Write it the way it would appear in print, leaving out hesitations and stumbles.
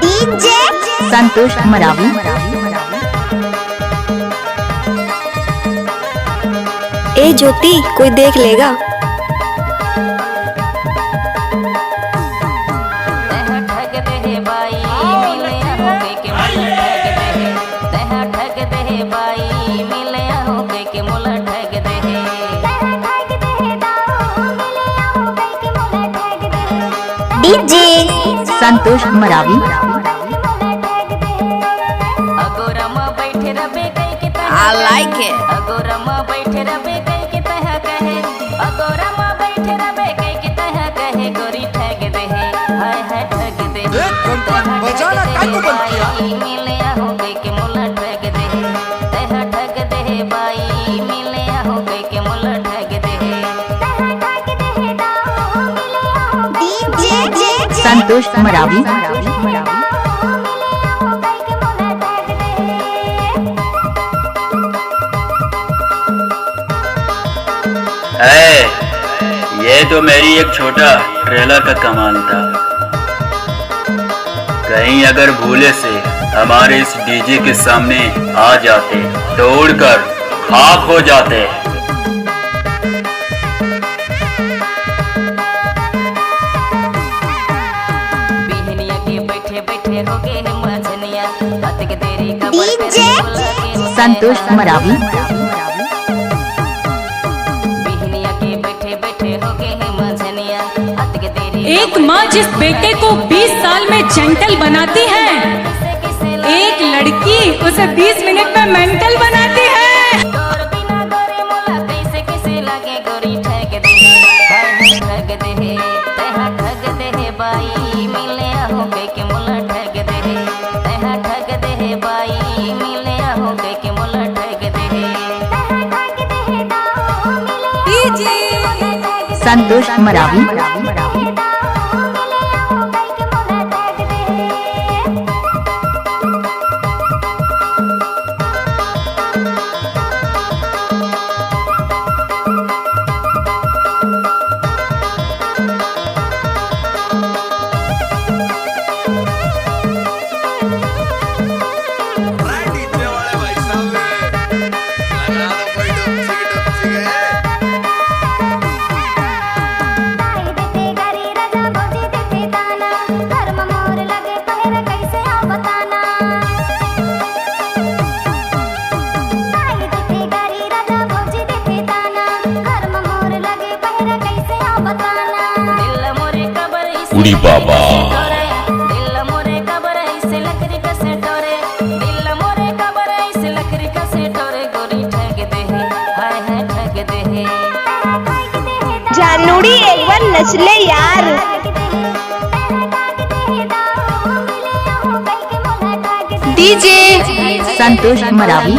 DJ Santosh Maravi. ए ज्योति, कोई देख लेगा। DJ Santosh Maravi. I like it. अगोरमा बैठे रबे कई के तह कहे, अगोरमा बैठे रबे कई के तह कहे, गोरी ठग दे है, हाय हाय ठग दे है, बजाना काकू बन किया। मिले हो गई के मुला ठग दे है, तह ठग दे है बाई, मिले हो गई के मुला ठग दे है। डीजे संतोष मरावी। ये तो मेरी एक छोटा ट्रेलर का कमाल था। कहीं अगर भूले से हमारे इस डीजे के सामने आ जाते तो उड़कर खाक हो जाते। बिहनिया के बैठे बैठे हो गए हैं मझनिया, बात के तेरी खबर पे डीजे संतोष मरावी। एक माँ जिस बेटे को 20 साल में जेंटल बनाती है, एक लड़की उसे 20 मिनट में मेंटल बनाती है। संतोष मरावी। उड़ी बाबा जानूड़ी एक बार नचले यार। डीजे संतोष मरावी।